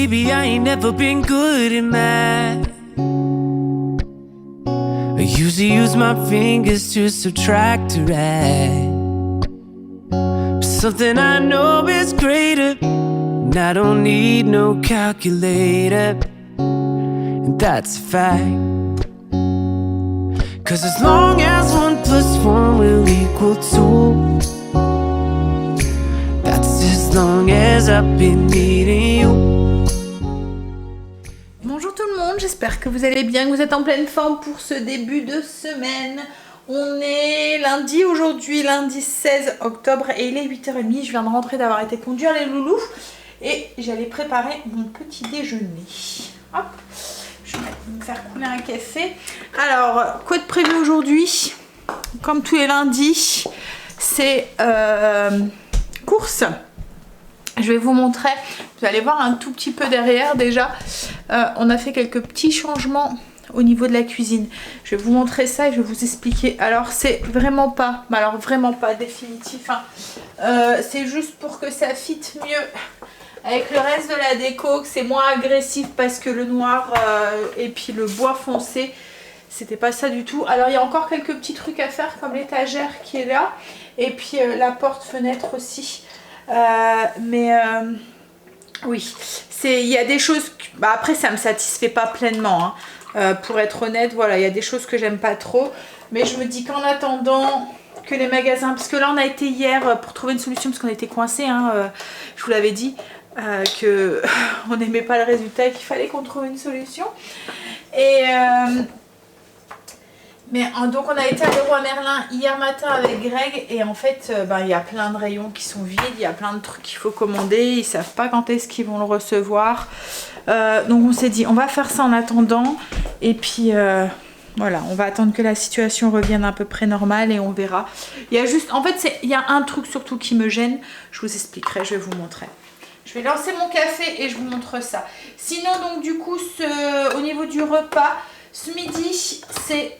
baby, I ain't never been good at math. I usually use my fingers to subtract or add. But something I know is greater, and I don't need no calculator, and that's a fact. 'Cause as long as 1 + 1 will equal 2, that's as long as I've been needing you. Bonjour tout le monde, j'espère que vous allez bien, que vous êtes en pleine forme pour ce début de semaine. On est lundi aujourd'hui, lundi 16 octobre et il est 8h30. Je viens de rentrer d'avoir été conduire les loulous et j'allais préparer mon petit déjeuner. Hop, je vais me faire couler un café. Alors, quoi de prévu aujourd'hui? Comme tous les lundis, c'est course. Je vais vous montrer, vous allez voir un tout petit peu derrière déjà. On a fait quelques petits changements au niveau de la cuisine. Je vais vous montrer ça et je vais vous expliquer. Alors c'est vraiment pas, mais alors vraiment pas définitif, hein. C'est juste pour que ça fitte mieux avec le reste de la déco, que c'est moins agressif parce que le noir et puis le bois foncé, c'était pas ça du tout. Alors il y a encore quelques petits trucs à faire comme l'étagère qui est là et puis la porte-fenêtre aussi. Oui, il y a des choses, après ça me satisfait pas pleinement, hein. Pour être honnête, voilà, il y a des choses que j'aime pas trop, mais je me dis qu'en attendant que les magasins, parce que là on a été hier pour trouver une solution parce qu'on était coincés, hein, je vous l'avais dit, que on n'aimait pas le résultat et qu'il fallait qu'on trouve une solution. Et donc on a été à Leroy Merlin hier matin avec Greg et en fait il y a plein de rayons qui sont vides, il y a plein de trucs qu'il faut commander, ils savent pas quand est-ce qu'ils vont le recevoir. Donc on s'est dit on va faire ça en attendant et puis voilà, on va attendre que la situation revienne à peu près normale et on verra. Il y a juste, en fait il y a un truc surtout qui me gêne, je vous expliquerai, je vais vous montrer. Je vais lancer mon café et je vous montre ça. Sinon donc du coup au niveau du repas, ce midi c'est...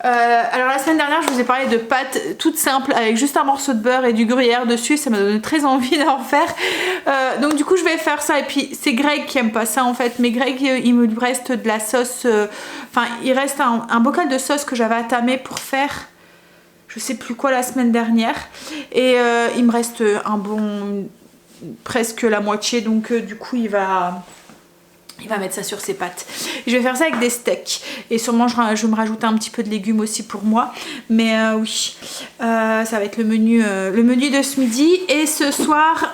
alors la semaine dernière je vous ai parlé de pâtes toutes simples avec juste un morceau de beurre et du gruyère dessus, ça m'a donné très envie d'en faire, donc du coup je vais faire ça et puis c'est Greg qui aime pas ça en fait, mais Greg il me reste de la sauce, enfin il reste un bocal de sauce que j'avais attamé pour faire je sais plus quoi la semaine dernière et il me reste presque la moitié, donc du coup il va mettre ça sur ses pâtes. Je vais faire ça avec des steaks. Et sûrement je vais me rajouter un petit peu de légumes aussi pour moi. Mais oui, ça va être le menu de ce midi. Et ce soir,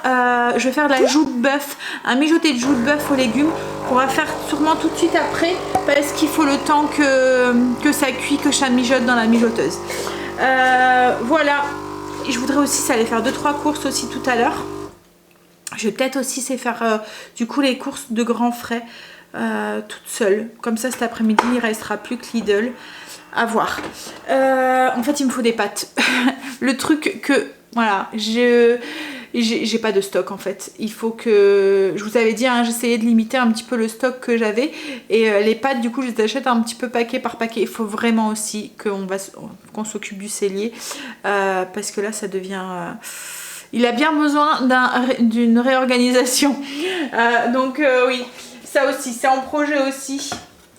je vais faire de la joue de bœuf. Un mijoté de joue de bœuf aux légumes. On va faire sûrement tout de suite après. Parce qu'il faut le temps que ça cuit, que ça mijote dans la mijoteuse. Voilà. Et je voudrais aussi aller faire 2-3 courses aussi tout à l'heure. Je vais peut-être aussi faire du coup les courses de grands frais toute seule. Comme ça cet après-midi il ne restera plus que Lidl. À voir. En fait il me faut des pâtes. Le truc que voilà, j'ai pas de stock en fait. Il faut que... Je vous avais dit, hein, j'essayais de limiter un petit peu le stock que j'avais. Et les pâtes du coup je les achète un petit peu paquet par paquet. Il faut vraiment aussi qu'on s'occupe du cellier. Parce que là ça devient... il a bien besoin d'une réorganisation. Donc oui, ça aussi, c'est en projet aussi.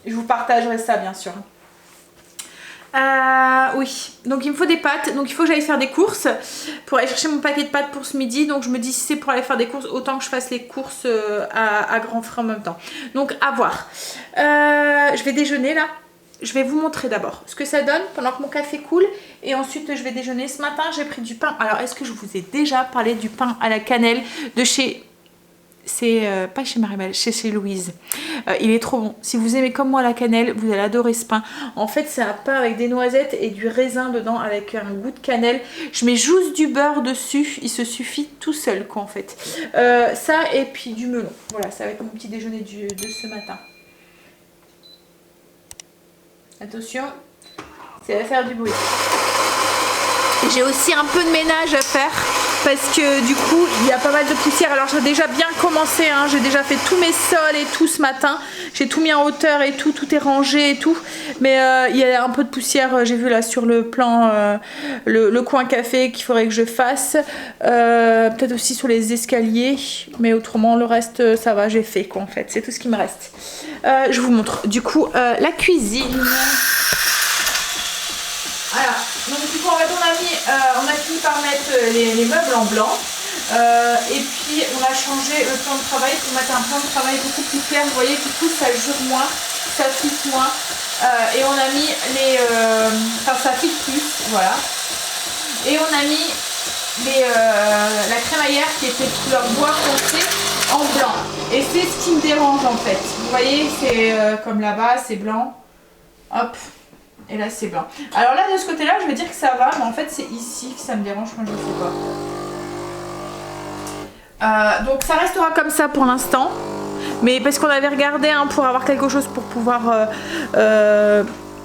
Je vous partagerai ça bien sûr. Oui, donc il me faut des pâtes. Donc il faut que j'aille faire des courses pour aller chercher mon paquet de pâtes pour ce midi. Donc je me dis si c'est pour aller faire des courses, autant que je fasse les courses à grands frais en même temps. Donc à voir. Je vais déjeuner là. Je vais vous montrer d'abord ce que ça donne pendant que mon café coule et ensuite je vais déjeuner. Ce matin j'ai pris du pain. Alors est-ce que je vous ai déjà parlé du pain à la cannelle de chez... C'est pas chez Marimel, chez Louise. Il est trop bon. Si vous aimez comme moi la cannelle, vous allez adorer ce pain. En fait c'est un pain avec des noisettes et du raisin dedans avec un goût de cannelle. Je mets juste du beurre dessus, il se suffit tout seul quoi en fait. Ça et puis du melon. Voilà, ça va être mon petit déjeuner de ce matin. Attention, ça va faire du bruit. J'ai aussi un peu de ménage à faire. parce que du coup il y a pas mal de poussière. Alors j'ai déjà bien commencé, hein. J'ai déjà fait tous mes sols et tout ce matin. J'ai tout mis en hauteur et tout est rangé et tout. Mais il y a un peu de poussière, j'ai vu là sur le plan, le coin café qu'il faudrait que je fasse. Peut-être aussi sur les escaliers. Mais autrement le reste ça va, j'ai fait quoi en fait. C'est tout ce qui me reste. Je vous montre du coup la cuisine. Voilà, donc du coup en fait on a fini par mettre les meubles en blanc et puis on a changé le plan de travail pour mettre un plan de travail beaucoup plus clair. Vous voyez, du coup ça jure moins, ça fit moins et on a mis les... enfin ça fit plus, voilà. Et on a mis la crémaillère qui était de couleur bois foncé en blanc. Et c'est ce qui me dérange en fait. Vous voyez, c'est comme là-bas, c'est blanc. Hop. Et là c'est blanc. Alors là de ce côté là je vais dire que ça va, mais en fait c'est ici que ça me dérange quand je ne sais pas. Donc ça restera comme ça pour l'instant. Mais parce qu'on avait regardé hein, pour avoir quelque chose pour pouvoir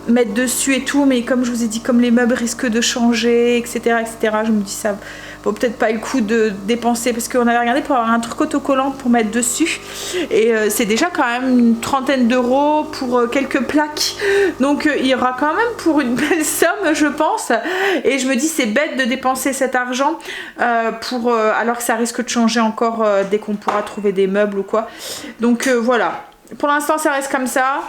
mettre dessus et tout. Mais comme je vous ai dit, comme les meubles risquent de changer, etc. je me dis ça vaut peut-être pas le coup de dépenser. Parce qu'on avait regardé pour avoir un truc autocollant pour mettre dessus. Et c'est déjà quand même une trentaine d'euros pour quelques plaques. Donc il y aura quand même pour une belle somme je pense. Et je me dis c'est bête de dépenser cet argent alors que ça risque de changer encore dès qu'on pourra trouver des meubles ou quoi. Donc voilà. Pour l'instant ça reste comme ça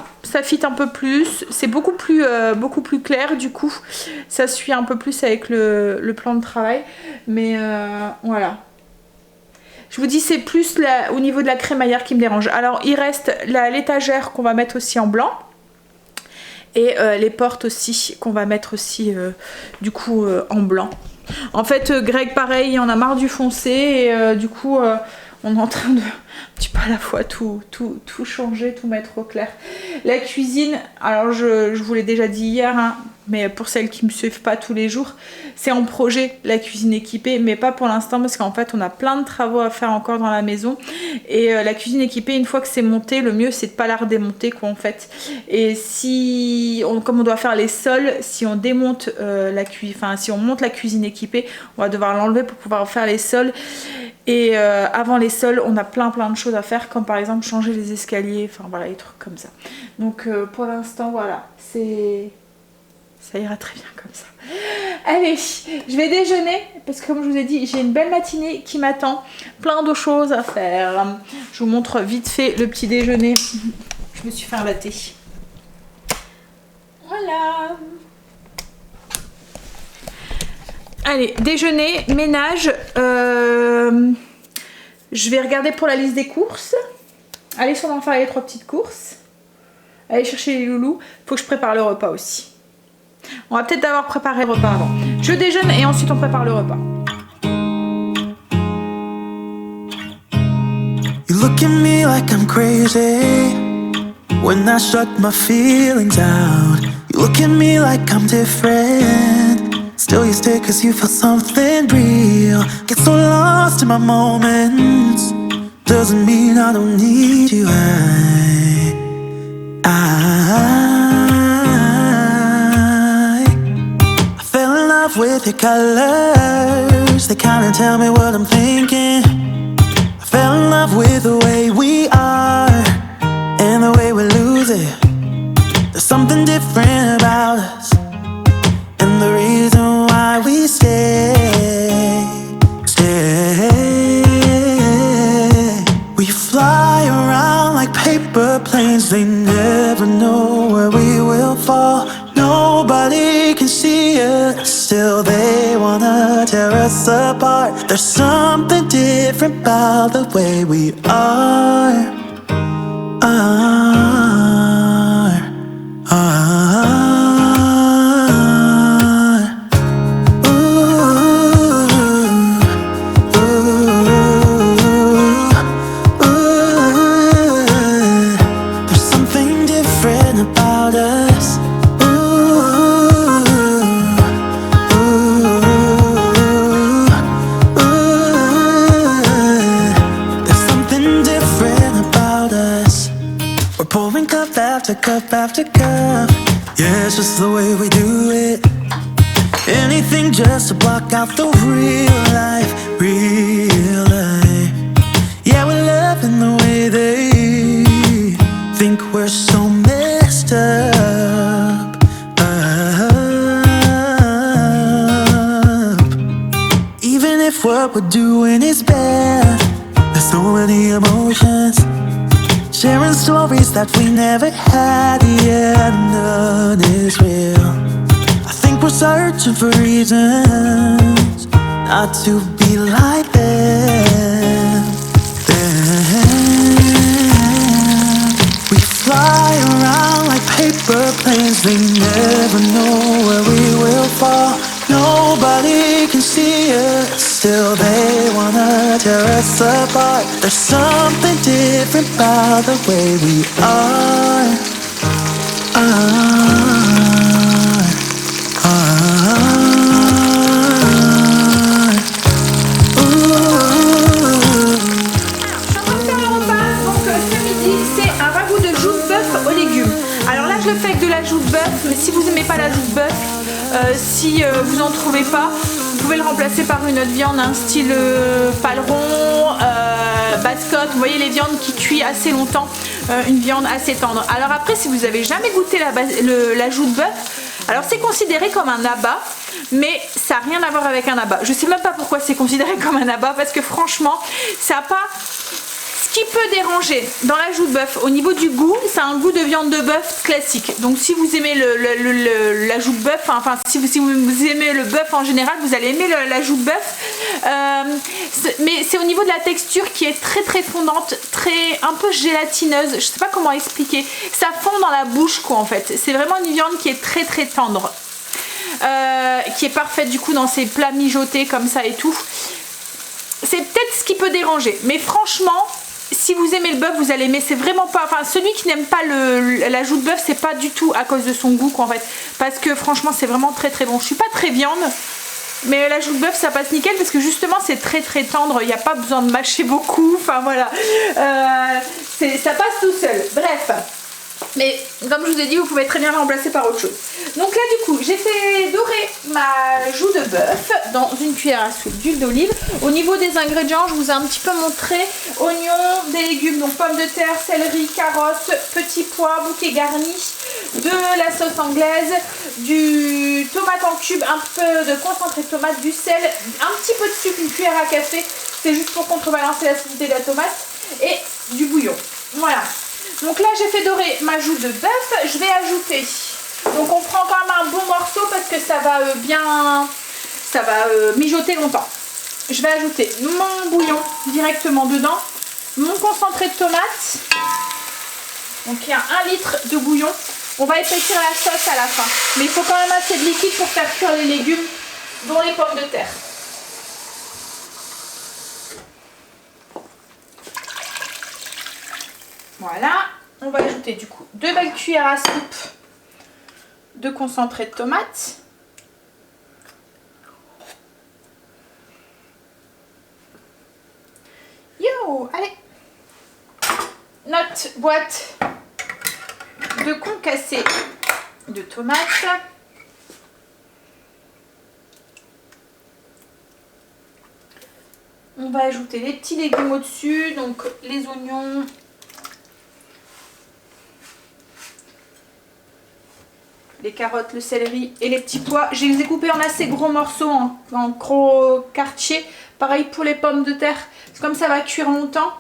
fit un peu plus, c'est beaucoup plus clair du coup, ça suit un peu plus avec le plan de travail, mais voilà. Je vous dis c'est plus au niveau de la crémaillère qui me dérange. Alors il reste l'étagère qu'on va mettre aussi en blanc et les portes aussi qu'on va mettre aussi du coup en blanc. En fait Greg pareil il en a marre du foncé et du coup on est en train de un petit peu à la fois tout changer, tout mettre au clair. La cuisine, alors je vous l'ai déjà dit hier, hein, mais pour celles qui me suivent pas tous les jours, c'est en projet la cuisine équipée, mais pas pour l'instant parce qu'en fait on a plein de travaux à faire encore dans la maison. Et la cuisine équipée, une fois que c'est monté, le mieux c'est de pas la redémonter quoi en fait. Et comme on doit faire les sols, si on démonte si on monte la cuisine équipée, on va devoir l'enlever pour pouvoir faire les sols. Et avant les sols, on a plein de choses à faire, comme par exemple changer les escaliers, enfin voilà, des trucs comme ça. Donc pour l'instant, voilà, ça ira très bien comme ça. Allez, je vais déjeuner, parce que comme je vous ai dit, j'ai une belle matinée qui m'attend, plein de choses à faire. Je vous montre vite fait le petit déjeuner. Je me suis fait un latte. Voilà. Allez, déjeuner, ménage. Je vais regarder pour la liste des courses. Aller sûrement faire les 3 petites courses. Aller chercher les loulous. Faut que je prépare le repas aussi. On va peut-être d'abord préparer le repas avant. Je déjeune et ensuite on prépare le repas. You look at me like I'm crazy when I shut my feelings out. You look at me like I'm different. Still you stay cause you feel something real. Get so lost in my moments. Doesn't mean I don't need you. I fell in love with your colors. They kinda tell me what I'm thinking. I fell in love with the way we are and the way we lose it. There's something different about us. And the reason why we stay. We fly around like paper planes. They never know where we will fall. Nobody can see us. Still they wanna tear us apart. There's something different about the way we are. Cup after cup, yeah, it's just the way we do it. Any anything just to block out the real life, real life. Yeah, we're loving the way they think we're so messed up, Even if what we're doing is bad, there's so many emotions, sharing stories that we never had. Yeah, none is real. I think we're searching for reasons not to be like them. We fly around like paper planes, they never know where we will fall. Nobody can see us, still they wanna tear us apart. There's something different about the way we are. Mais si vous n'aimez pas la joue de bœuf, si vous en trouvez pas, vous pouvez le remplacer par une autre viande, un style paleron, basse-côte. Vous voyez les viandes qui cuisent assez longtemps, une viande assez tendre. Alors après, si vous avez jamais goûté la joue de bœuf, alors c'est considéré comme un abat, mais ça n'a rien à voir avec un abat. Je sais même pas pourquoi c'est considéré comme un abat, parce que franchement, ça n'a pas... Ce qui peut déranger dans la joue de bœuf au niveau du goût, c'est un goût de viande de bœuf classique. Donc si vous aimez la joue de bœuf, enfin si vous aimez le bœuf en général, vous allez aimer la joue de bœuf. Mais c'est au niveau de la texture qui est très très fondante, un peu gélatineuse. Je sais pas comment expliquer. Ça fond dans la bouche quoi en fait. C'est vraiment une viande qui est très très tendre, qui est parfaite du coup dans ces plats mijotés comme ça et tout. C'est peut-être ce qui peut déranger, mais franchement, si vous aimez le bœuf, vous allez aimer. C'est vraiment pas... Enfin, celui qui n'aime pas la joue de bœuf, c'est pas du tout à cause de son goût, quoi, en fait. Parce que franchement, c'est vraiment très très bon. Je suis pas très viande, mais la joue de bœuf, ça passe nickel parce que justement, c'est très très tendre. Il n'y a pas besoin de mâcher beaucoup. Enfin, voilà. Ça passe tout seul. Bref. Mais comme je vous ai dit, vous pouvez très bien la remplacer par autre chose. Donc là du coup j'ai fait dorer ma joue de bœuf dans une cuillère à soupe d'huile d'olive. Au niveau des ingrédients, je vous ai un petit peu montré oignons, des légumes, donc pommes de terre, céleri, carottes, petits pois, bouquet garni, de la sauce anglaise, du tomate en cube, un peu de concentré de tomate, du sel, un petit peu de sucre, une cuillère à café, c'est juste pour contrebalancer l'acidité de la tomate, et du bouillon. Voilà. Donc là j'ai fait dorer ma joue de bœuf, je vais ajouter, donc on prend quand même un bon morceau parce que ça va mijoter longtemps. Je vais ajouter mon bouillon directement dedans, mon concentré de tomate, donc il y a 1 litre de bouillon. On va épaissir la sauce à la fin, mais il faut quand même assez de liquide pour faire cuire les légumes, dont les pommes de terre. Voilà, on va ajouter du coup 2 belles cuillères à soupe de concentré de tomate. Yo, allez. Notre boîte de concassé de tomates. On va ajouter les petits légumes au-dessus, donc les oignons, les carottes, le céleri et les petits pois. Je les ai coupés en assez gros morceaux, en gros quartiers. Pareil pour les pommes de terre. Comme ça va cuire longtemps.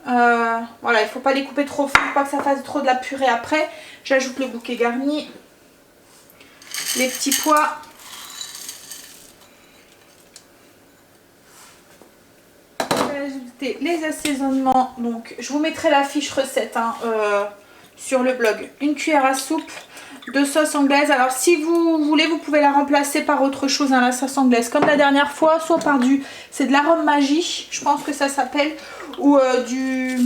Voilà, il ne faut pas les couper trop fin, pas que ça fasse trop de la purée après. J'ajoute le bouquet garni, les petits pois. Je vais ajouter les assaisonnements. Donc, je vous mettrai la fiche recette sur le blog. Une cuillère à soupe de sauce anglaise. Alors si vous voulez, vous pouvez la remplacer par autre chose, la sauce anglaise, comme la dernière fois, soit par c'est de l'arôme magie, je pense que ça s'appelle, ou du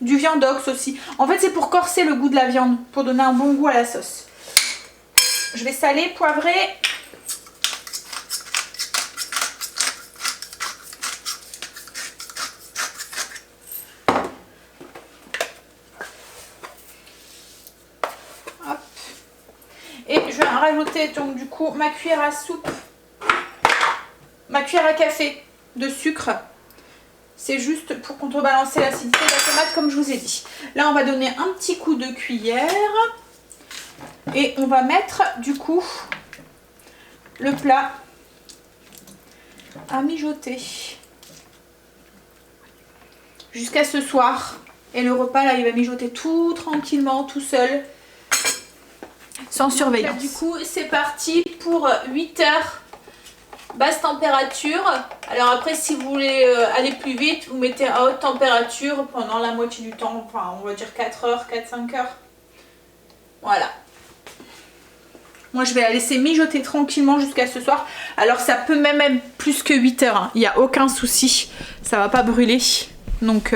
viandox aussi. En fait c'est pour corser le goût de la viande, pour donner un bon goût à la sauce. Je vais saler, poivrer. Et je vais rajouter donc du coup ma cuillère à soupe ma cuillère à café de sucre. C'est juste pour contrebalancer l'acidité de la tomate comme je vous ai dit. Là on va donner un petit coup de cuillère. Et on va mettre du coup le plat à mijoter. Jusqu'à ce soir. Et le repas là il va mijoter tout tranquillement, tout seul. Sans surveillance. Du coup c'est parti pour 8 heures. Basse température. Alors après si vous voulez aller plus vite, vous mettez à haute température pendant la moitié du temps. Enfin on va dire 4 heures, 4-5 heures. Voilà. Moi je vais la laisser mijoter tranquillement jusqu'à ce soir. Alors ça peut même être plus que 8 heures. Il n'y a aucun souci. Ça va pas brûler. Donc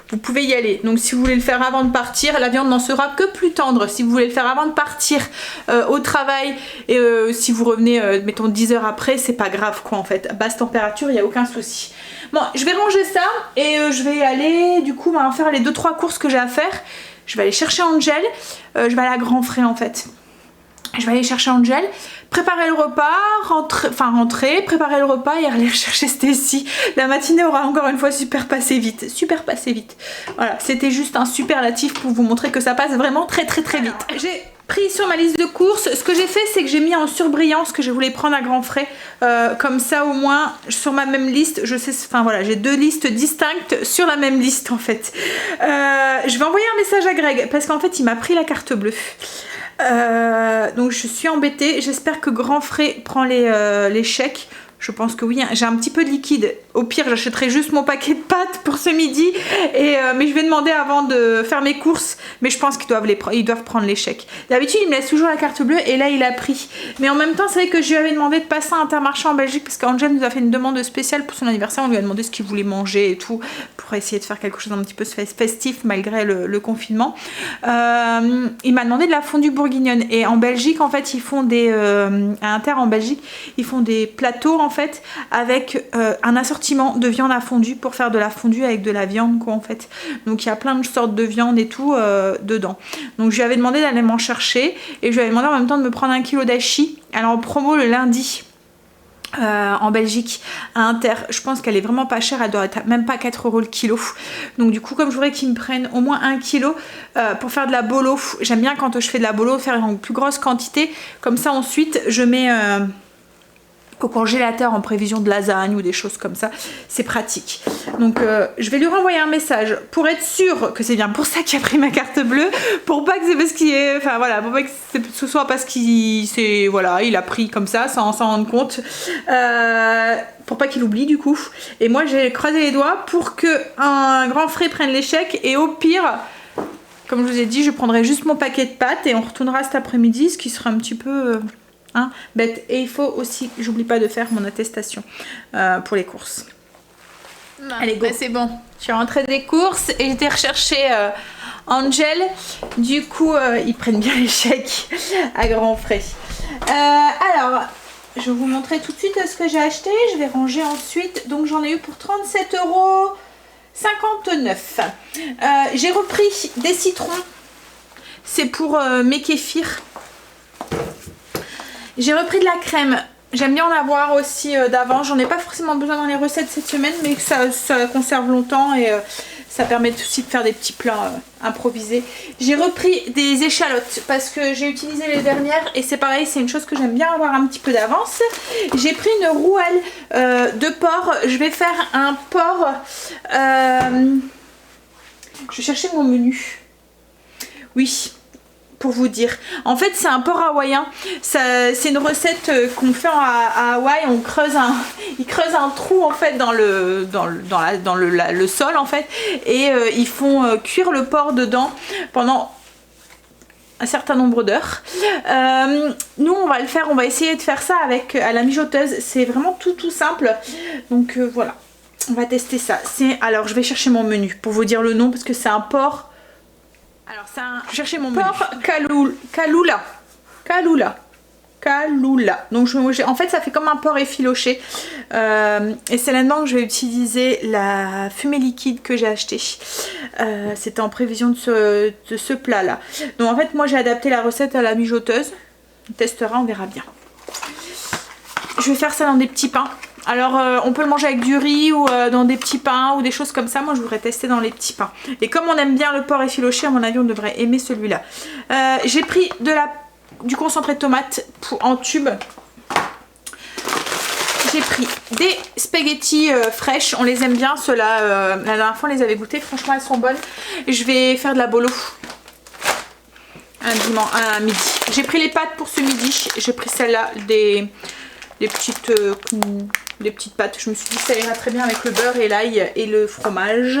vous pouvez y aller. Donc si vous voulez le faire avant de partir, la viande n'en sera que plus tendre. Si vous voulez le faire avant de partir au travail et si vous revenez mettons 10 heures après, c'est pas grave quoi en fait. À basse température, il n'y a aucun souci. Bon, je vais ranger ça et je vais aller du coup faire les 2-3 courses que j'ai à faire. Je vais aller chercher Angel. Je vais aller à Grand Frais en fait. Je vais aller chercher Angel, préparer le repas, rentrer, préparer le repas et aller chercher Stacy. La matinée aura encore une fois super passé vite. Super passé vite. Voilà, c'était juste un superlatif pour vous montrer que ça passe vraiment très vite. J'ai pris sur ma liste de courses. Ce que j'ai fait, c'est que j'ai mis en surbrillance ce que je voulais prendre à Grand Frais. Comme ça, au moins, sur ma même liste, je sais. Enfin voilà, j'ai 2 listes distinctes sur la même liste en fait. Je vais envoyer un message à Greg parce qu'en fait, il m'a pris la carte bleue. Donc je suis embêtée. J'espère que Grand Frais prend les chèques. Je pense que oui, hein. J'ai un petit peu de liquide. Au pire, j'achèterai juste mon paquet de pâtes pour ce midi. Mais je vais demander avant de faire mes courses. Mais je pense qu'ils doivent prendre les chèques. D'habitude, il me laisse toujours la carte bleue et là, il a pris. Mais en même temps, c'est vrai que je lui avais demandé de passer à Intermarché en Belgique parce qu'Angel nous a fait une demande spéciale pour son anniversaire. On lui a demandé ce qu'il voulait manger et tout pour essayer de faire quelque chose un petit peu festif malgré le confinement. Il m'a demandé de la fondue bourguignonne. Et en Belgique, en fait, ils font à Inter en Belgique, ils font des plateaux en fait avec un assortiment de viande à fondue pour faire de la fondue avec de la viande quoi en fait. Donc il y a plein de sortes de viande et tout dedans. Donc je lui avais demandé d'aller m'en chercher et je lui avais demandé en même temps de me prendre 1 kg d'hachis. Elle est en promo le lundi. En Belgique à Inter, je pense qu'elle est vraiment pas chère, elle doit être même pas 4 € le kilo. Donc du coup comme je voudrais qu'ils me prennent au moins 1 kg pour faire de la bolo, j'aime bien quand je fais de la bolo faire en plus grosse quantité, comme ça ensuite je mets au congélateur en prévision de lasagne ou des choses comme ça, c'est pratique. Donc je vais lui renvoyer un message pour être sûre que c'est bien pour ça qu'il a pris ma carte bleue, pour pas que c'est parce qu'il est, enfin voilà, pour pas que ce soit parce qu'il c'est voilà, il a pris comme ça sans s'en rendre compte, pour pas qu'il oublie du coup. Et moi j'ai croisé les doigts pour que un Grand Frais prenne les chèques et au pire, comme je vous ai dit, je prendrai juste mon paquet de pâtes et on retournera cet après-midi, ce qui sera un petit peu bête. Et il faut aussi, j'oublie pas de faire mon attestation pour les courses. Allez go. C'est bon, je suis rentrée des courses et j'étais rechercher Angel. Du coup ils prennent bien les chèques à Grand Frais. Alors je vais vous montrer tout de suite ce que j'ai acheté. Je vais ranger ensuite. Donc j'en ai eu pour 37,59 €. J'ai repris des citrons. C'est pour mes kéfirs. J'ai repris de la crème. J'aime bien en avoir aussi d'avant. J'en ai pas forcément besoin dans les recettes cette semaine, mais que ça conserve longtemps et ça permet aussi de faire des petits plats improvisés. J'ai repris des échalotes parce que j'ai utilisé les dernières et c'est pareil, c'est une chose que j'aime bien avoir un petit peu d'avance. J'ai pris une rouelle de porc. Je vais faire un porc. Je vais chercher mon menu. Oui. Pour vous dire, en fait c'est un porc hawaïen, c'est une recette qu'on fait à Hawaï. Ils creusent un trou en fait dans le sol en fait et ils font cuire le porc dedans pendant un certain nombre d'heures. Nous on va le faire, on va essayer de faire ça à la mijoteuse. C'est vraiment tout simple. Donc voilà, on va tester ça. Alors je vais chercher mon menu pour vous dire le nom parce que c'est un porc. Alors c'est un... Je cherchais mon porc Kalula. Donc en fait ça fait comme un porc effiloché. Et c'est là-dedans que je vais utiliser la fumée liquide que j'ai acheté. C'était en prévision de ce plat là. Donc en fait moi j'ai adapté la recette à la mijoteuse. On testera, on verra bien. Je vais faire ça dans des petits pains. Alors on peut le manger avec du riz ou dans des petits pains ou des choses comme ça. Moi je voudrais tester dans les petits pains. Et comme on aime bien le porc effiloché, à mon avis on devrait aimer celui-là. J'ai pris du concentré de tomate en tube. J'ai pris des spaghettis fraîches, on les aime bien ceux-là, la dernière fois on les avait goûtés, franchement elles sont bonnes. Je vais faire de la bolo un midi. J'ai pris les pâtes pour ce midi, j'ai pris celle-là, des petites pâtes. Je me suis dit que ça ira très bien avec le beurre et l'ail et le fromage.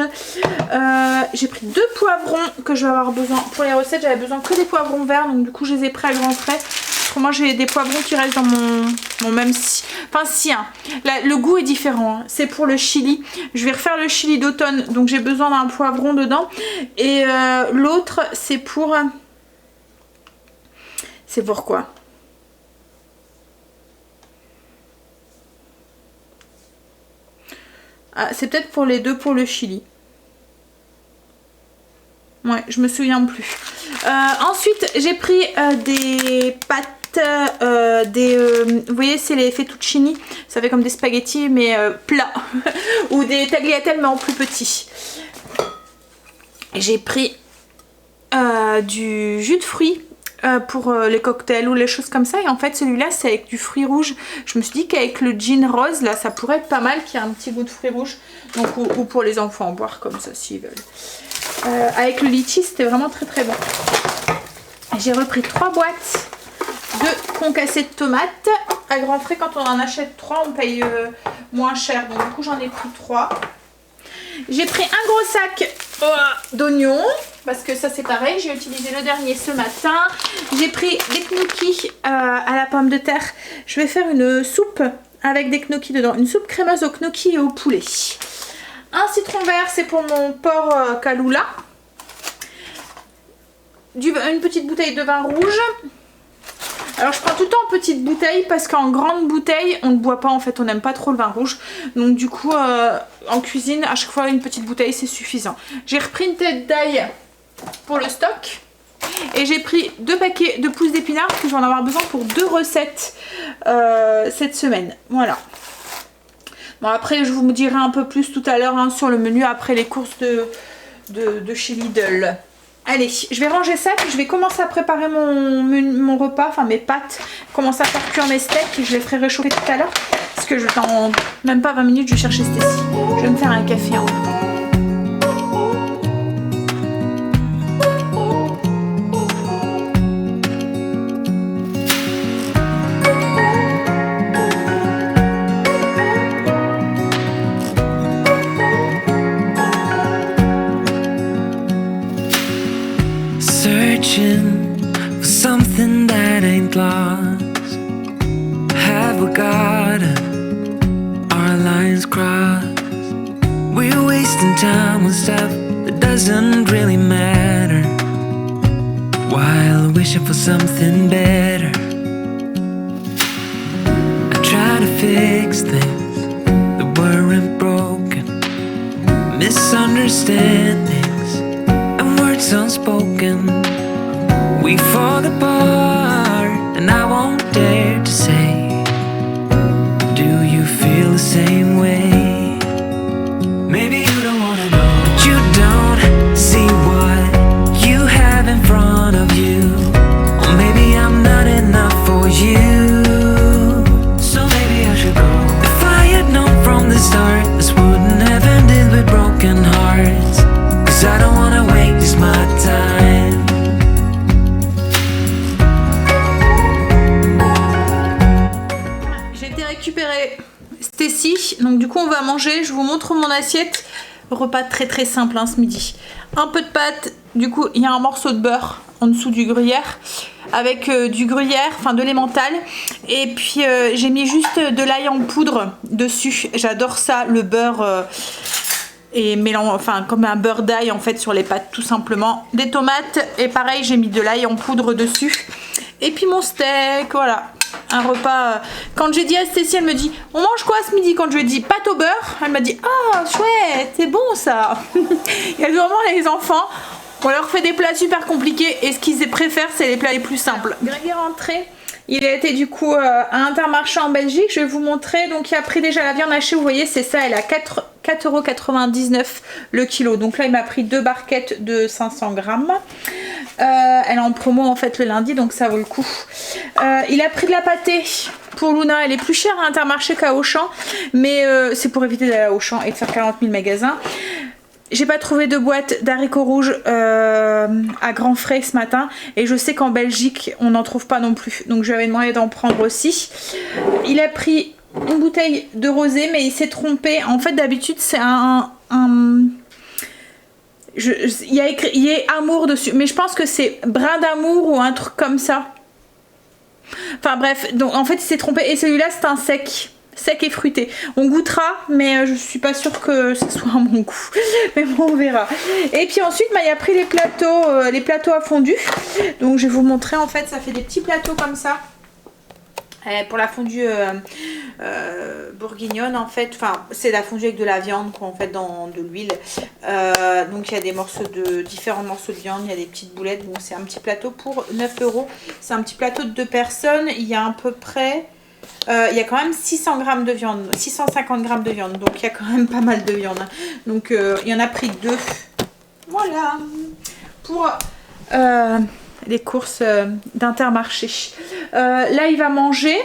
J'ai pris 2 poivrons que je vais avoir besoin. Pour les recettes j'avais besoin que des poivrons verts, donc du coup je les ai pris à grands frais. Moi j'ai des poivrons qui restent dans mon même si. Enfin si hein. Là, le goût est différent. Hein. C'est pour le chili. Je vais refaire le chili d'automne. Donc j'ai besoin d'un poivron dedans. Et l'autre c'est pour... C'est pour quoi? Ah, c'est peut-être pour les deux pour le chili. Ouais, je me souviens plus. Ensuite j'ai pris des pâtes. Vous voyez c'est les fettuccini, ça fait comme des spaghettis mais plats ou des tagliatelles mais en plus petit. J'ai pris du jus de fruits pour les cocktails ou les choses comme ça, et en fait celui-là c'est avec du fruit rouge. Je me suis dit qu'avec le gin rose là ça pourrait être pas mal, qu'il y a un petit goût de fruit rouge, donc ou pour les enfants boire comme ça s'ils veulent. Avec le litchi c'était vraiment très très bon. J'ai repris 3 boîtes de concassés de tomates à grands frais. Quand on en achète 3 on paye moins cher, donc du coup j'en ai pris 3. J'ai pris un gros sac d'oignons parce que ça c'est pareil, j'ai utilisé le dernier ce matin. J'ai pris des gnocchis à la pomme de terre. Je vais faire une soupe avec des gnocchis dedans, une soupe crémeuse aux gnocchis et au poulet. Un citron vert, c'est pour mon porc Kalula. Une petite bouteille de vin rouge. Alors je prends tout le temps en petite bouteille parce qu'en grande bouteille on ne boit pas en fait, on n'aime pas trop le vin rouge. Donc du coup en cuisine à chaque fois une petite bouteille c'est suffisant. J'ai repris une tête d'ail pour le stock. Et j'ai pris 2 paquets de pousses d'épinards parce que je vais en avoir besoin pour 2 recettes cette semaine. Voilà. Bon après je vous dirai un peu plus tout à l'heure hein, sur le menu après les courses de chez Lidl. Allez, je vais ranger ça puis je vais commencer à préparer mon repas, enfin mes pâtes, commencer à faire cuire mes steaks et je les ferai réchauffer tout à l'heure parce que dans même pas 20 minutes je vais chercher Stécie. Je vais me faire un café en tout. Searching for something that ain't lost. Have we got our lines crossed? We're wasting time on stuff that doesn't really matter, while wishing for something better. I try to fix things that weren't broken, misunderstandings and words unspoken. We fall apart and I won't dare to say, do you feel the same way? Maybe you don't wanna know, but you don't see what you have in front of you. Or maybe I'm not enough for you, so maybe I should go. If I had known from the start this wouldn't have ended with broken hearts, 'cause I don't wanna waste my time. J'ai été récupérer Stécie, donc du coup on va manger, je vous montre mon assiette. Repas très très simple hein, ce midi. Un peu de pâtes, du coup il y a un morceau de beurre en dessous du gruyère, avec du gruyère, enfin de l'emmental, et puis j'ai mis juste de l'ail en poudre dessus. J'adore ça, le beurre et enfin comme un beurre d'ail en fait sur les pâtes tout simplement. Des tomates et pareil j'ai mis de l'ail en poudre dessus. Et puis mon steak, voilà. Un repas. Quand j'ai dit à Stécie, elle me dit on mange quoi ce midi? Quand je lui ai dit pâte au beurre, elle m'a dit ah chouette, c'est bon ça. Il y a vraiment les enfants, on leur fait des plats super compliqués et ce qu'ils préfèrent c'est les plats les plus simples. Greg est rentré, Il a été du coup à Intermarché en Belgique. Je vais vous montrer. Donc il a pris déjà la viande hachée. Vous voyez, c'est ça. Elle a 4,99 € le kilo. Donc là, il m'a pris 2 barquettes de 500 grammes. Elle est en promo en fait le lundi. Donc ça vaut le coup. Il a pris de la pâtée pour Luna. Elle est plus chère à Intermarché qu'à Auchan. Mais c'est pour éviter d'aller à Auchan et de faire 40 000 magasins. J'ai pas trouvé de boîte d'haricots rouges à grands frais ce matin. Et je sais qu'en Belgique, on n'en trouve pas non plus. Donc je lui avais demandé d'en prendre aussi. Il a pris une bouteille de rosé, mais il s'est trompé. En fait, d'habitude, c'est il y a amour dessus. Mais je pense que c'est brin d'amour ou un truc comme ça. Enfin bref, donc en fait, il s'est trompé. Et celui-là, c'est un sec et fruité. On goûtera, mais je suis pas sûre que ce soit à mon goût. Mais bon, on verra. Et puis ensuite, il a pris les plateaux à fondu. Donc je vais vous montrer. En fait, ça fait des petits plateaux comme ça. Pour la fondue bourguignonne, en fait, enfin, c'est la fondue avec de la viande qu'on fait dans de l'huile. Donc il y a des différents morceaux de viande, il y a des petites boulettes. Bon, c'est un petit plateau pour 9 €. C'est un petit plateau de 2 personnes. Il y a à peu près... il y a quand même 600 grammes de viande, 650 grammes de viande, donc il y a quand même pas mal de viande. Donc il y en a pris 2. Voilà pour les courses d'Intermarché. Là il va manger,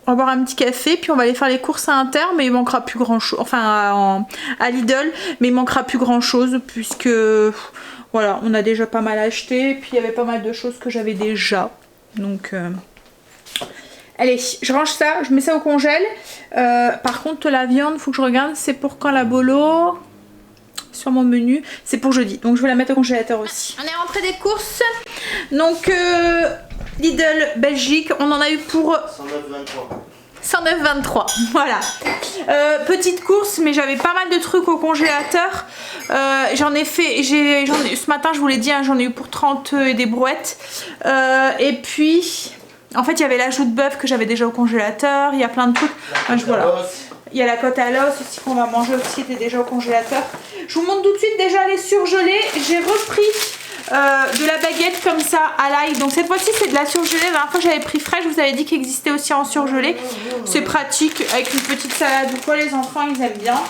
on va boire un petit café, puis on va aller faire les courses à Inter, mais il manquera plus grand chose, enfin à Lidl, mais il manquera plus grand chose puisque voilà, on a déjà pas mal acheté, puis il y avait pas mal de choses que j'avais déjà, donc... Allez, je range ça, je mets ça au congèle. Par contre, la viande, faut que je regarde, c'est pour quand la bolo? Sur mon menu, c'est pour jeudi. Donc je vais la mettre au congélateur aussi. On est rentré des courses. Donc Lidl, Belgique, on en a eu pour 109,23. Voilà. Petite course, mais j'avais pas mal de trucs au congélateur. J'en ai fait, ce matin je vous l'ai dit, hein, j'en ai eu pour 30 et des brouettes. Et puis... En fait, il y avait l'ajout de bœuf que j'avais déjà au congélateur. Il y a plein de trucs. Voilà. Il y a la côte à l'os aussi qu'on va manger aussi, qui était déjà au congélateur. Je vous montre tout de suite déjà les surgelés. J'ai repris de la baguette comme ça à l'ail. Donc cette fois-ci, c'est de la surgelée. La dernière fois, j'avais pris fraîche. Je vous avais dit qu'il existait aussi en surgelé. C'est pratique avec une petite salade ou quoi. Les enfants, ils aiment bien.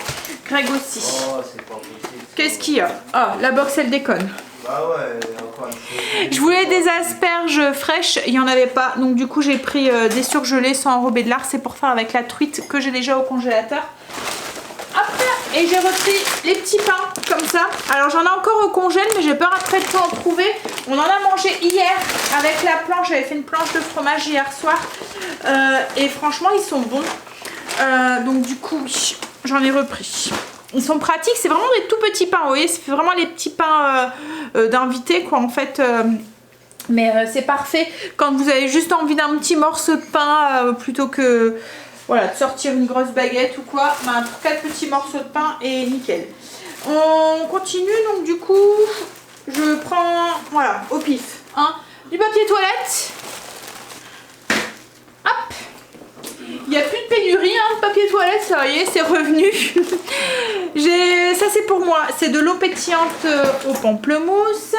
Greg aussi. Oh, c'est pas possible. Qu'est-ce qu'il y a? Ah, la box, elle déconne. Bah ouais, encore une fois. Je voulais des asperges fraîches, il n'y en avait pas. Donc du coup j'ai pris des surgelés sans enrober de lard. C'est pour faire avec la truite que j'ai déjà au congélateur. Hop, et j'ai repris les petits pains comme ça. Alors j'en ai encore au congèle, mais j'ai peur après de en trouver. On en a mangé hier avec la planche. J'avais fait une planche de fromage hier soir. Et franchement ils sont bons. Donc du coup oui, j'en ai repris. Ils sont pratiques, c'est vraiment des tout petits pains, vous voyez, c'est vraiment les petits pains d'invités quoi en fait. Mais c'est parfait quand vous avez juste envie d'un petit morceau de pain plutôt que voilà, de sortir une grosse baguette ou quoi. Ben, 4 petits morceaux de pain et nickel. On continue donc du coup, je prends voilà au pif hein, du papier toilette. Hop. Il n'y a plus de pénurie hein, de papier toilette, ça y est, c'est revenu. Ça c'est pour moi, c'est de l'eau pétillante au pamplemousse.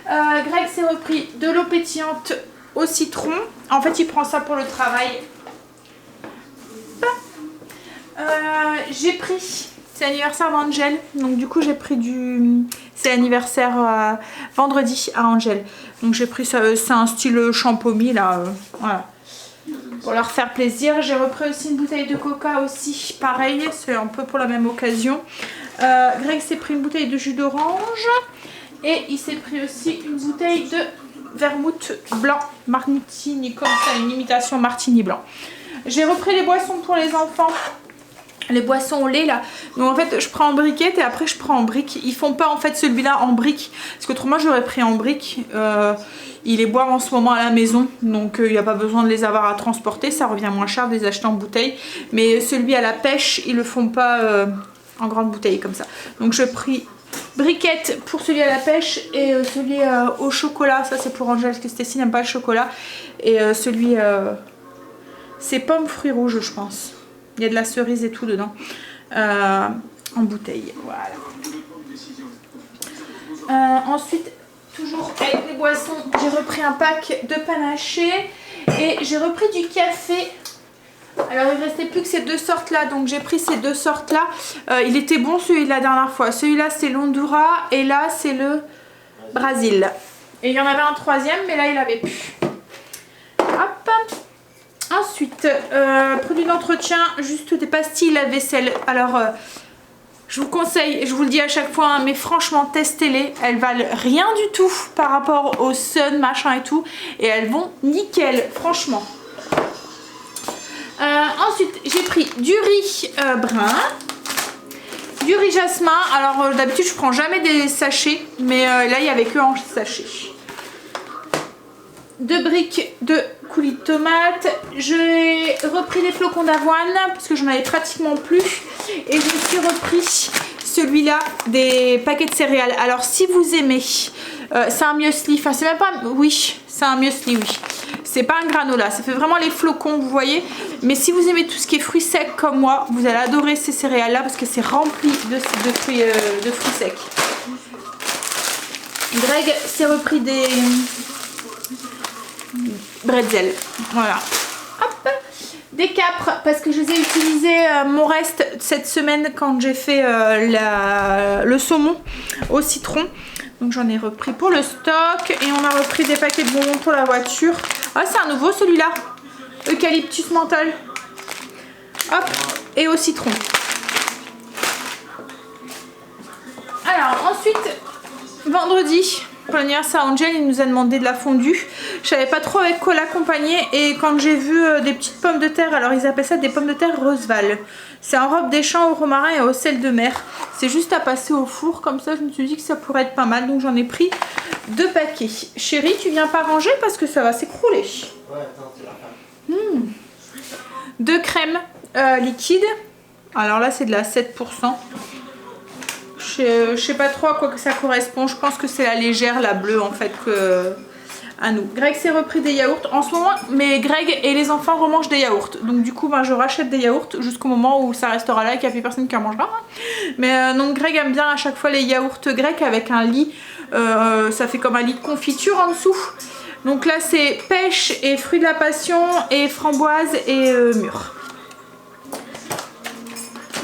Greg s'est repris de l'eau pétillante au citron. En fait, il prend ça pour le travail. J'ai pris, c'est l'anniversaire d'Angel, donc du coup j'ai pris c'est l'anniversaire vendredi à Angel. Donc j'ai pris ça, c'est un style champomis là, voilà. Pour leur faire plaisir. J'ai repris aussi une bouteille de coca aussi, pareil, c'est un peu pour la même occasion. Greg s'est pris une bouteille de jus d'orange et il s'est pris aussi une bouteille de vermouth blanc martini, comme ça, une imitation martini blanc. J'ai repris les boissons pour les enfants, les boissons au lait là. Donc en fait je prends en briquette et après je prends en brique. Ils font pas en fait celui-là en brique parce qu'autrement j'aurais pris en brique. Ils les boivent en ce moment à la maison, donc il n'y a pas besoin de les avoir à transporter, ça revient moins cher de les acheter en bouteille. Mais celui à la pêche, ils le font pas en grande bouteille comme ça. Donc je pris briquette pour celui à la pêche et celui au chocolat, ça c'est pour Angèle parce que Stécie n'aime pas le chocolat. Et celui, c'est pomme fruits rouges je pense. Il y a de la cerise et tout dedans, en bouteille, voilà. Ensuite, toujours avec les boissons, j'ai repris un pack de panaché Et j'ai repris du café. Alors il ne restait plus que ces deux sortes là, donc j'ai pris ces deux sortes là. Il était bon celui de la dernière fois. Celui-là c'est l'Honduras et là c'est le Brésil. Et il y en avait un troisième, mais là il avait plus. Hop. Ensuite, produit d'entretien, juste des pastilles lave-vaisselle. Alors, je vous conseille, je vous le dis à chaque fois, hein, mais franchement, testez-les. Elles valent rien du tout par rapport au Sun, machin et tout. Et elles vont nickel, franchement. Ensuite, j'ai pris du riz brun. Du riz jasmin. Alors, d'habitude, je prends jamais des sachets. Mais là, il n'y avait que en sachet. 2 briques de coulis de tomates. J'ai repris les flocons d'avoine parce que j'en avais pratiquement plus. Et je me suis repris celui-là des paquets de céréales. Alors si vous aimez, c'est un muesli. Enfin c'est même pas... Oui, c'est un muesli, oui. C'est pas un granola. Ça fait vraiment les flocons, vous voyez. Mais si vous aimez tout ce qui est fruits secs comme moi, vous allez adorer ces céréales-là parce que c'est rempli de fruits secs. Greg s'est repris des... bretzel, voilà. Hop, des capres parce que je les ai utilisés mon reste cette semaine quand j'ai fait le saumon au citron. Donc j'en ai repris pour le stock et on a repris des paquets de bonbons pour la voiture. Ah c'est un nouveau celui-là, eucalyptus menthol. Hop, et au citron. Alors ensuite, vendredi, pour l'anniversaire Angel, il nous a demandé de la fondue. Je savais pas trop avec quoi l'accompagner et quand j'ai vu des petites pommes de terre, alors ils appellent ça des pommes de terre Roseval. C'est en robe des champs au romarin et au sel de mer. C'est juste à passer au four, comme ça je me suis dit que ça pourrait être pas mal, donc j'en ai pris 2 paquets. Chérie, tu viens pas ranger parce que ça va s'écrouler. Ouais, attends, tu vas faire. 2 crèmes liquides. Alors là c'est de la 7%. Je sais pas trop à quoi que ça correspond. Je pense que c'est la légère, la bleue en fait que à nous. Greg s'est repris des yaourts en ce moment, mais Greg et les enfants remangent des yaourts. Donc du coup ben, je rachète des yaourts jusqu'au moment où ça restera là et qu'il n'y a plus personne qui en mangera. Mais donc Greg aime bien à chaque fois les yaourts grecs avec un lit. Ça fait comme un lit de confiture en dessous. Donc là c'est pêche et fruits de la passion et framboise et mûre.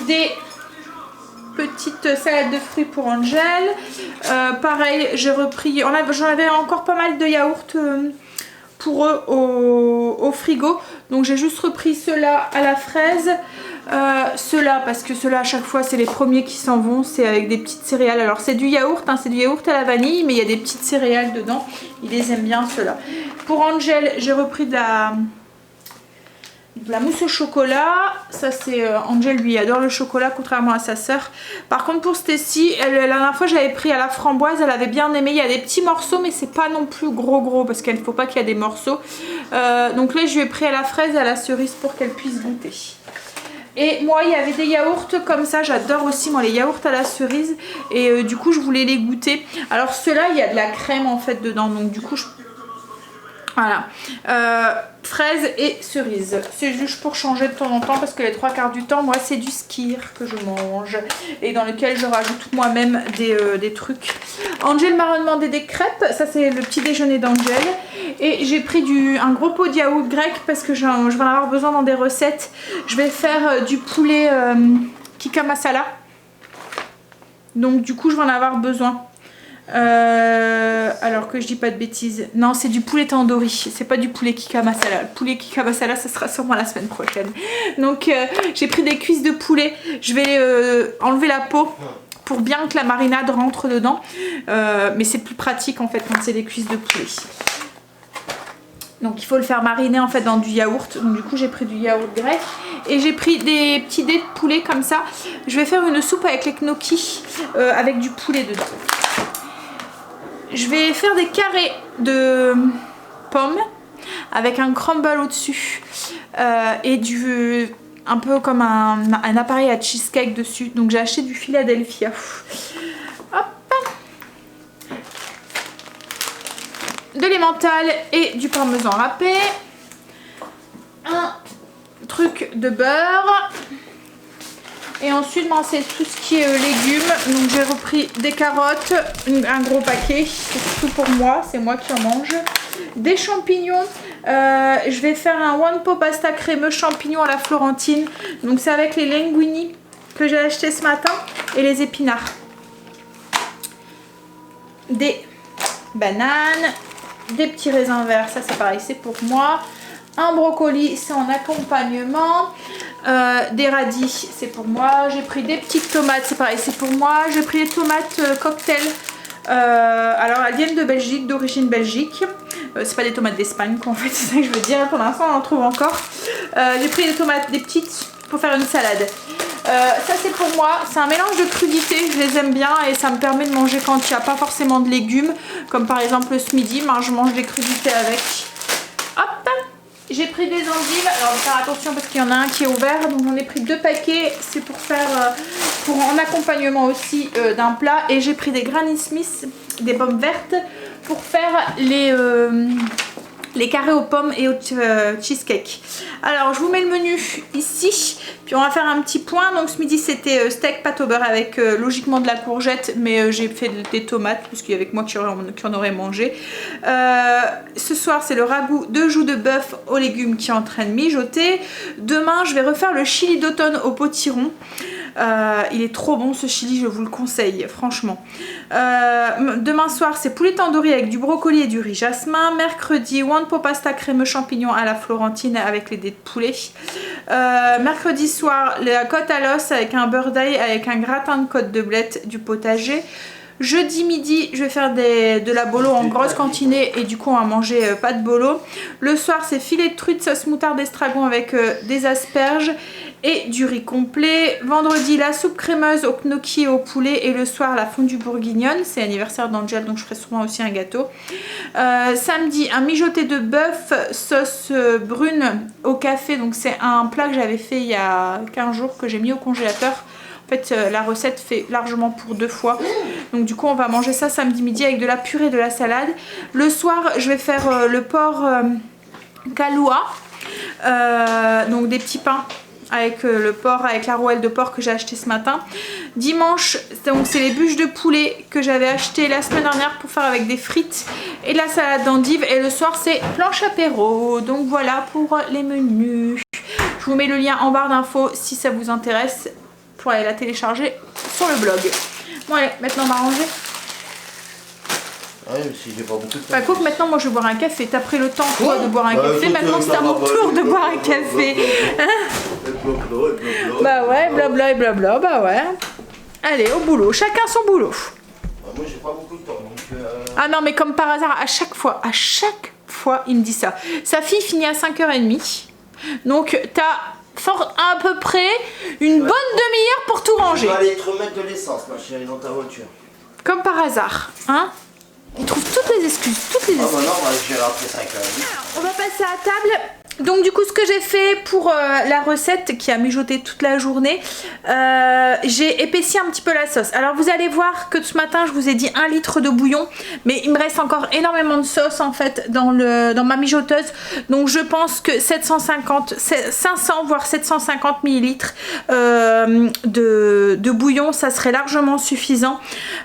Des petite salade de fruits pour Angel. Pareil, j'ai repris, j'en avais encore pas mal de yaourts pour eux au frigo. Donc j'ai juste repris ceux-là à la fraise. Ceux-là, parce que ceux-là à chaque fois c'est les premiers qui s'en vont. C'est avec des petites céréales. Alors c'est du yaourt, hein, c'est du yaourt à la vanille, mais il y a des petites céréales dedans. Ils les aiment bien ceux-là. Pour Angel, j'ai repris de la mousse au chocolat. Ça c'est Angel, lui adore le chocolat contrairement à sa sœur. Par contre pour Stacy, la dernière fois j'avais pris à la framboise, elle avait bien aimé. Il y a des petits morceaux mais c'est pas non plus gros parce qu'il ne faut pas qu'il y ait des morceaux. Donc là je lui ai pris à la fraise et à la cerise pour qu'elle puisse goûter. Et moi il y avait des yaourts comme ça, j'adore aussi moi les yaourts à la cerise. Et du coup je voulais les goûter. Alors ceux-là il y a de la crème en fait dedans, donc du coup je... Voilà, fraises et cerises. C'est juste pour changer de temps en temps parce que les 3/4 du temps, moi, c'est du skyr que je mange et dans lequel je rajoute moi-même des trucs. Angel m'a demandé des crêpes. Ça, c'est le petit déjeuner d'Angel. Et j'ai pris un gros pot de yaourt grec parce que je vais en avoir besoin dans des recettes. Je vais faire du poulet tikka masala. Donc, du coup, je vais en avoir besoin. Alors que je dis pas de bêtises. Non, c'est du poulet tandoori. C'est pas du poulet tikka masala. Le poulet tikka masala, ça sera sûrement la semaine prochaine. Donc, j'ai pris des cuisses de poulet. Je vais enlever la peau pour bien que la marinade rentre dedans. Mais c'est plus pratique en fait quand c'est des cuisses de poulet. Donc il faut le faire mariner en fait dans du yaourt. Donc du coup j'ai pris du yaourt grec. Et j'ai pris des petits dés de poulet comme ça. Je vais faire une soupe avec les gnocchis avec du poulet dedans. Je vais faire des carrés de pommes avec un crumble au-dessus et un peu comme un appareil à cheesecake dessus. Donc j'ai acheté du Philadelphia. Hop. De l'emmental et du parmesan râpé. Un truc de beurre. Et ensuite, ben, c'est tout ce qui est légumes. Donc j'ai repris des carottes, un gros paquet. C'est tout pour moi, c'est moi qui en mange. Des champignons. Je vais faire un one pot pasta crémeux champignons à la Florentine. Donc c'est avec les linguini que j'ai acheté ce matin et les épinards. Des bananes, des petits raisins verts, ça c'est pareil, c'est pour moi. Un brocoli, c'est en accompagnement. Des radis, c'est pour moi. J'ai pris des petites tomates, c'est pareil, c'est pour moi. J'ai pris des tomates cocktail. Alors elles viennent de Belgique, d'origine Belgique. C'est pas des tomates d'Espagne quoi en fait, c'est ça que je veux dire. Pour l'instant on en trouve encore. J'ai pris des tomates, des petites, pour faire une salade. Ça c'est pour moi, c'est un mélange de crudités, je les aime bien et ça me permet de manger quand il n'y a pas forcément de légumes. Comme par exemple ce midi, je mange des crudités avec. Hop! J'ai pris des endives, alors faire attention parce qu'il y en a un qui est ouvert, donc j'en ai pris 2 paquets, c'est pour faire en accompagnement aussi d'un plat. Et j'ai pris des Granny Smith, des pommes vertes, pour faire les carrés aux pommes et au cheesecake. Alors je vous mets le menu ici, puis on va faire un petit point. Donc ce midi c'était steak pâte au beurre avec logiquement de la courgette, mais j'ai fait des tomates parce qu'il y avait que moi qui en aurait mangé. Ce soir c'est le ragoût de joues de bœuf aux légumes qui est en train de mijoter. Demain je vais refaire le chili d'automne au potiron. Il est trop bon ce chili, je vous le conseille franchement. Demain soir c'est poulet tandoori avec du brocoli et du riz jasmin. Mercredi one pot pasta crémeux champignons à la Florentine avec les dés de poulet. Mercredi soir la côte à l'os avec un beurre d'ail avec un gratin de côte de blette, du potager. Jeudi midi, je vais faire de la bolo en grosse quantité et du coup on va manger pas de bolo. Le soir c'est filet de truite sauce moutarde estragon avec des asperges et du riz complet. Vendredi la soupe crémeuse au gnocchi et au poulet et le soir la fondue bourguignonne. C'est l'anniversaire d'Angel donc je ferai sûrement aussi un gâteau. Samedi un mijoté de bœuf sauce brune au café. Donc c'est un plat que j'avais fait il y a 15 jours que j'ai mis au congélateur. En fait la recette fait largement pour 2 fois. Donc du coup on va manger ça samedi midi avec de la purée et de la salade. Le soir je vais faire le porc kaloua. Donc des petits pains avec le porc, avec la rouelle de porc que j'ai acheté ce matin. Dimanche, donc c'est les bûches de poulet que j'avais acheté la semaine dernière pour faire avec des frites et de la salade d'endive. Et le soir c'est planche apéro. Donc voilà pour les menus. Je vous mets le lien en barre d'infos si ça vous intéresse pour aller la télécharger sur le blog. Bon allez, maintenant on va ranger. Ouais, mais si j'ai pas beaucoup de temps. Bah quoi que maintenant moi je vais boire un café. T'as pris le temps toi de boire un café, maintenant c'est à mon tour de boire un café. Bah ouais, blabla et blabla, bah ouais. Allez, au boulot, chacun son boulot. Moi j'ai pas beaucoup de temps donc... Ah non mais comme par hasard, à chaque fois il me dit ça. Sa fille finit à 5h30. Donc t'as à peu près une bonne demi-heure pour tout ranger. Je vais aller te remettre de l'essence ma chérie dans ta voiture. Comme par hasard, hein. Il trouve toutes les excuses, toutes les excuses. Ah bah non, on va gérer après 5h30. On va passer à table. Donc du coup ce que j'ai fait pour la recette qui a mijoté toute la journée, j'ai épaissi un petit peu la sauce. Alors vous allez voir que ce matin je vous ai dit 1 litre de bouillon, mais il me reste encore énormément de sauce en fait dans ma mijoteuse. Donc je pense que 500 voire 750 ml de bouillon, ça serait largement suffisant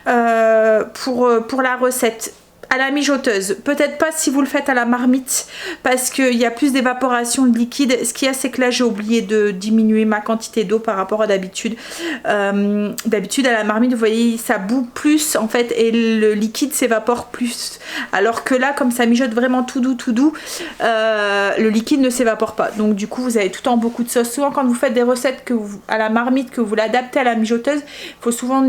pour la recette. À la mijoteuse, peut-être pas si vous le faites à la marmite parce qu'il y a plus d'évaporation de liquide. Ce qu'il y a c'est que là j'ai oublié de diminuer ma quantité d'eau par rapport à d'habitude. D'habitude à la marmite vous voyez ça bout plus en fait et le liquide s'évapore plus. Alors que là comme ça mijote vraiment tout doux, le liquide ne s'évapore pas. Donc du coup vous avez tout le temps beaucoup de sauce. Souvent quand vous faites des recettes à la marmite que vous l'adaptez à la mijoteuse, il faut souvent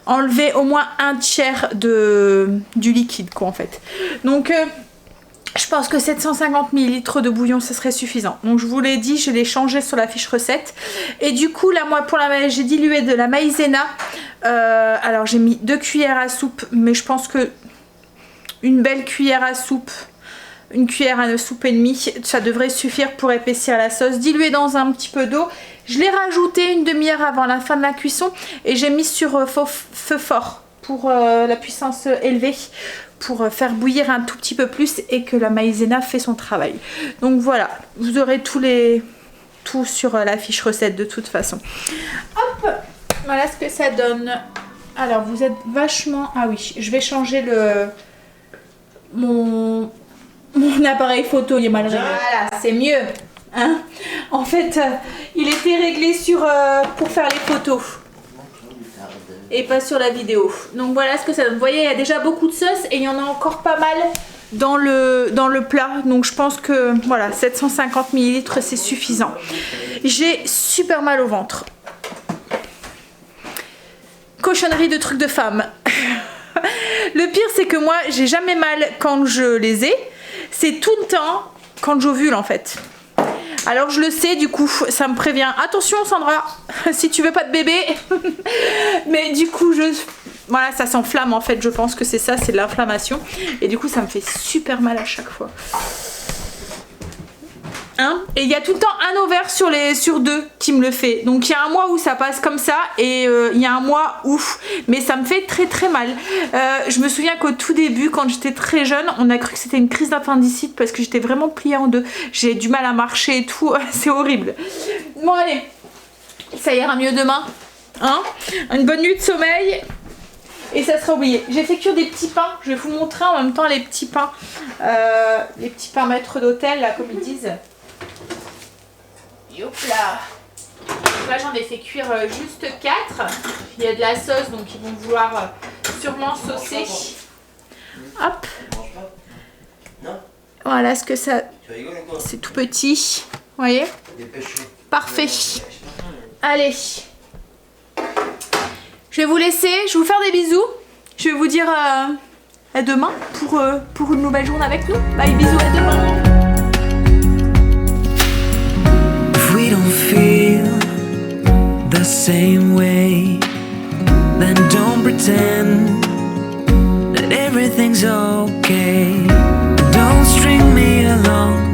enlever au moins 1/3 du liquide quoi en fait. Donc je pense que 750 ml de bouillon ça serait suffisant. Donc je vous l'ai dit, je l'ai changé sur la fiche recette. Et du coup là moi j'ai dilué de la maïzena. Alors j'ai mis 2 cuillères à soupe, mais je pense que une belle cuillère à soupe, une cuillère à soupe et demie, ça devrait suffire pour épaissir la sauce. Diluée dans un petit peu d'eau. Je l'ai rajouté une demi-heure avant la fin de la cuisson et j'ai mis sur feu fort pour la puissance élevée pour faire bouillir un tout petit peu plus et que la maïzena fait son travail. Donc voilà, vous aurez tout sur la fiche recette de toute façon. Hop, voilà ce que ça donne. Alors vous êtes vachement... Ah oui, je vais changer mon mon appareil photo il est mal réglé. Voilà, c'est mieux. Hein, en fait, il était réglé sur pour faire les photos. Et pas sur la vidéo. Donc voilà ce que ça donne. Vous voyez, il y a déjà beaucoup de sauce et il y en a encore pas mal dans le plat. Donc je pense que voilà, 750 ml c'est suffisant. J'ai super mal au ventre. Cochonnerie de trucs de femme. Le pire c'est que moi j'ai jamais mal quand je les ai. C'est tout le temps quand j'ovule en fait. Alors je le sais, du coup ça me prévient. Attention Sandra, si tu veux pas de bébé. Mais du coup voilà, ça s'enflamme en fait. Je pense que c'est ça, c'est de l'inflammation. Et du coup ça me fait super mal à chaque fois. Hein, et il y a tout le temps un ovaire sur deux qui me le fait. Donc il y a un mois où ça passe comme ça et il y a un mois où, mais ça me fait très très mal. Je me souviens qu'au tout début, quand j'étais très jeune, on a cru que c'était une crise d'appendicite parce que j'étais vraiment pliée en deux. J'ai du mal à marcher et tout, c'est horrible. Bon allez, ça ira mieux demain. Hein, une bonne nuit de sommeil. Et ça sera oublié. J'ai fait cuire des petits pains. Je vais vous montrer en même temps les petits pains maîtres d'hôtel, là, comme ils disent. Hop là. Donc là, j'en ai fait cuire juste 4. Il y a de la sauce, donc ils vont vouloir sûrement saucer. Hop. Non. Voilà ce que ça... Tu rigoles ou quoi? C'est tout petit. Vous voyez? Dépêche. Parfait. Allez. Je vais vous laisser. Je vais vous faire des bisous. Je vais vous dire à demain pour une nouvelle journée avec nous. Bye, bisous, à demain. If we don't feel the same way, then don't pretend that everything's okay. Don't string me along